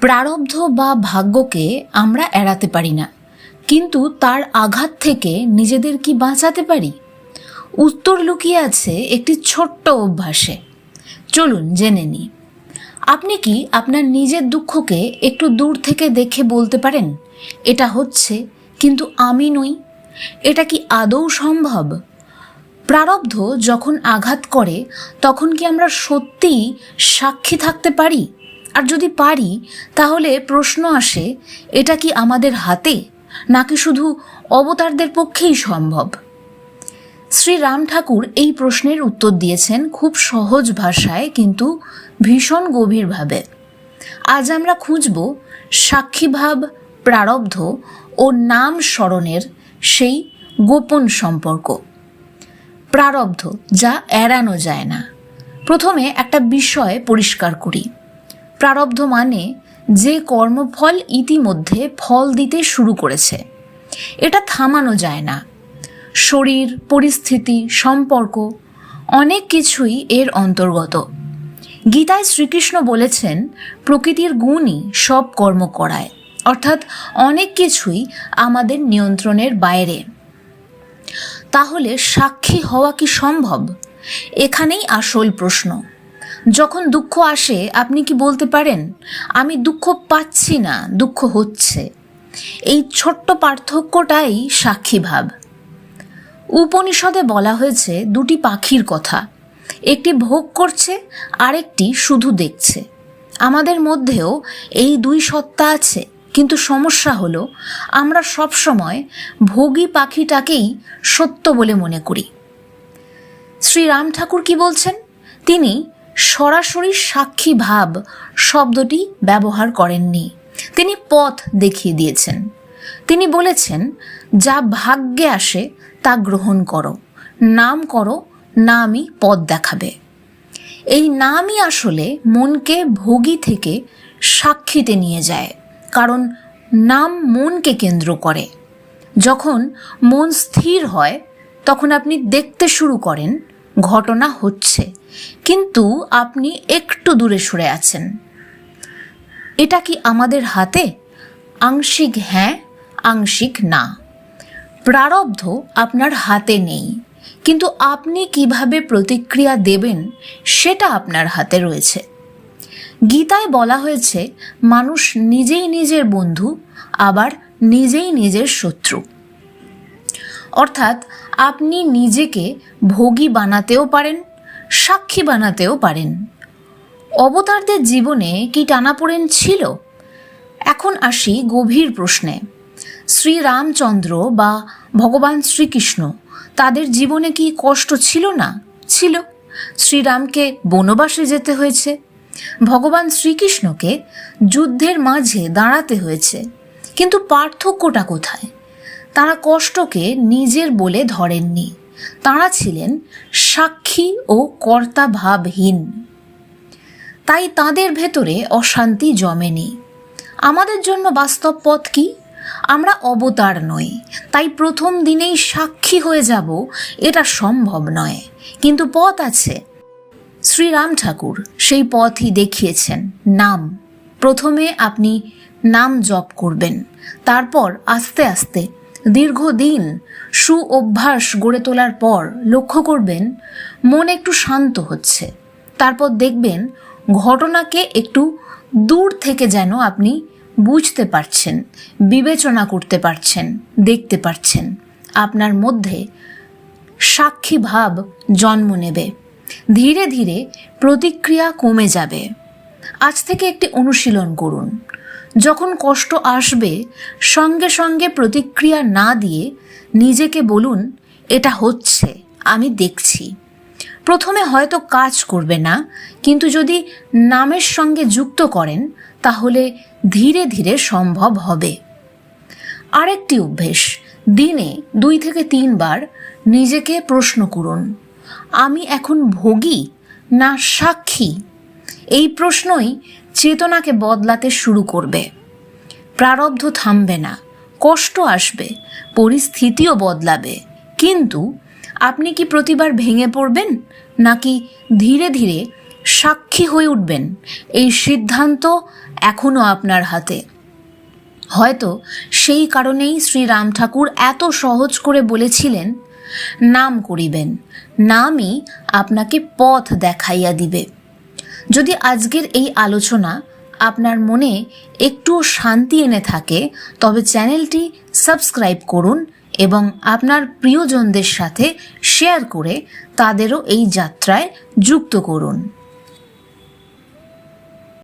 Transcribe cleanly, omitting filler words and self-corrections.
প্রারব্ধ বা ভাগ্যকে আমরা এড়াতে পারি না, কিন্তু তার আঘাত থেকে নিজেদের কি বাঁচাতে পারি? উত্তর লুকিয়ে আছে একটি ছোট্ট অভ্যাসে। চলুন জেনে নিই। আপনি কি আপনার নিজের দুঃখকে একটু দূর থেকে দেখে বলতে পারেন, এটা হচ্ছে কিন্তু আমি নই? এটা কি আদৌ সম্ভব? প্রারব্ধ যখন আঘাত করে তখন কি আমরা সত্যিই সাক্ষী থাকতে পারি? আর যদি পারি, তাহলে প্রশ্ন আসে, এটা কি আমাদের হাতে, নাকি শুধু অবতারদের পক্ষেই সম্ভব? শ্রী রাম ঠাকুর এই প্রশ্নের উত্তর দিয়েছেন খুব সহজ ভাষায়, কিন্তু ভীষণ গভীরভাবে। আজ আমরা খুঁজব সাক্ষীভাব, প্রারব্ধ ও নাম স্মরণের সেই গোপন সম্পর্ক। প্রারব্ধ, যা এড়ানো যায় না। প্রথমে একটা বিষয় পরিষ্কার করি। প্রারব্ধ মানে যে কর্মফল ইতিমধ্যে ফল দিতে শুরু করেছে, এটা থামানো যায় না। শরীর, পরিস্থিতি, সম্পর্ক, অনেক কিছুই এর অন্তর্গত। গীতায় শ্রীকৃষ্ণ বলেছেন, প্রকৃতির গুণই সব কর্ম করায়, অর্থাৎ অনেক কিছুই আমাদের নিয়ন্ত্রণের বাইরে। তাহলে সাক্ষী হওয়া কি সম্ভব? এখানেই আসল প্রশ্ন। যখন দুঃখ আসে, আপনি কি বলতে পারেন, আমি দুঃখ পাচ্ছি না, দুঃখ হচ্ছে? এই ছোট্ট পার্থক্যটাই সাক্ষীভাব। উপনিষদে বলা হয়েছে দুটি পাখির কথা, একটি ভোগ করছে, আরেকটি শুধু দেখছে। আমাদের মধ্যেও এই দুই সত্তা আছে, কিন্তু সমস্যা হলো আমরা সবসময় ভোগী পাখিটাকেই সত্য বলে মনে করি। শ্রী রাম ঠাকুর কি বলছেন? তিনি সরাসরি সাক্ষী ভাব শব্দটি ব্যবহার করেননি, তিনি পথ দেখিয়ে দিয়েছেন। তিনি বলেছেন, যা ভাগ্যে আসে তা গ্রহণ করো, নাম করো, নামই পথ দেখাবে। এই নামই আসলে মনকে ভোগী থেকে সাক্ষীতে নিয়ে যায়, কারণ নাম মনকে কেন্দ্র করে। যখন মন স্থির হয়, তখন আপনি দেখতে শুরু করেন ঘটনা হচ্ছে, কিন্তু আপনি একটু দূরে সরে আছেন। এটা কি আমাদের হাতে? আংশিক হ্যাঁ, আংশিক না। প্রারব্ধ আপনার হাতে নেই, কিন্তু আপনি কিভাবে প্রতিক্রিয়া দেবেন সেটা আপনার হাতে রয়েছে। গীতায় বলা হয়েছে, মানুষ নিজেই নিজের বন্ধু, আবার নিজেই নিজের শত্রু। অর্থাৎ আপনি নিজেকে ভোগী বানাতেও পারেন, সাক্ষী বানাতেও পারেন। অবতারদের জীবনে কি টানাপোড়েন ছিল? এখন আসি গভীর প্রশ্নে। শ্রীরামচন্দ্র বা ভগবান শ্রীকৃষ্ণ, তাদের জীবনে কি কষ্ট ছিল না? ছিল। শ্রীরামকে বনবাসে যেতে হয়েছে, ভগবান শ্রীকৃষ্ণকে যুদ্ধের মাঝে দাঁড়াতে হয়েছে। কিন্তু পার্থক্যটা কোথায়? তারা কষ্টকে নিজের বলে ধরেননি, তারা ছিলেন সাক্ষী ও কর্তা ভাবহীন। তাই তাদের ভেতরে অশান্তি জমেনি। আমাদের জন্য বাস্তব পথ কি? আমরা অবতার নই, তাই প্রথম দিনেই সাক্ষী হয়ে যাব এটা সম্ভব নয়, কিন্তু পথ আছে। শ্রীরাম ঠাকুর সেই পথই দেখিয়েছেন। নাম। প্রথমে আপনি নাম জপ করবেন, তারপর আস্তে আস্তে দীর্ঘদিন সু অভ্যাস গড়ে তোলার পর লক্ষ্য করবেন মন একটু শান্ত হচ্ছে। তারপর দেখবেন ঘটনাকে একটু দূর থেকে যেন আপনি বুঝতে পারছেন, বিবেচনা করতে পারছেন, দেখতে পারছেন। আপনার মধ্যে সাক্ষী ভাব জন্ম নেবে। ধীরে ধীরে প্রতিক্রিয়া কমে যাবে। আজ থেকে একটি অনুশীলন করুন। যখন কষ্ট আসবে, সঙ্গে সঙ্গে প্রতিক্রিয়া না দিয়ে নিজেকে বলুন, এটা হচ্ছে, আমি দেখছি। প্রথমে হয়তো কাজ করবে না, কিন্তু যদি নামের সঙ্গে যুক্ত করেন, তাহলে ধীরে ধীরে সম্ভব হবে। আরেকটি অভ্যেস, দিনে 2 থেকে 3 বার নিজেকে প্রশ্ন করুন, আমি এখন ভোগী না সাক্ষী? এই প্রশ্নই চেতনাকে বদলাতে শুরু করবে। প্রারব্ধ থামবে না, কষ্ট আসবে, পরিস্থিতিও বদলাবে, কিন্তু আপনি কি প্রতিবার ভেঙে পড়বেন, নাকি ধীরে ধীরে সাক্ষী হয়ে উঠবেন, এই সিদ্ধান্ত এখনও আপনার হাতে। হয়তো সেই কারণেই শ্রীরাম ঠাকুর এত সহজ করে বলেছিলেন, নাম করিবেন, নামই আপনাকে পথ দেখাইয়া দিবে। যদি আজকের এই আলোচনা আপনার মনে একটুও শান্তি এনে থাকে, তবে চ্যানেলটি সাবস্ক্রাইব করুন এবং আপনার প্রিয়জনদের সাথে শেয়ার করে তাদেরও এই যাত্রায় যুক্ত করুন।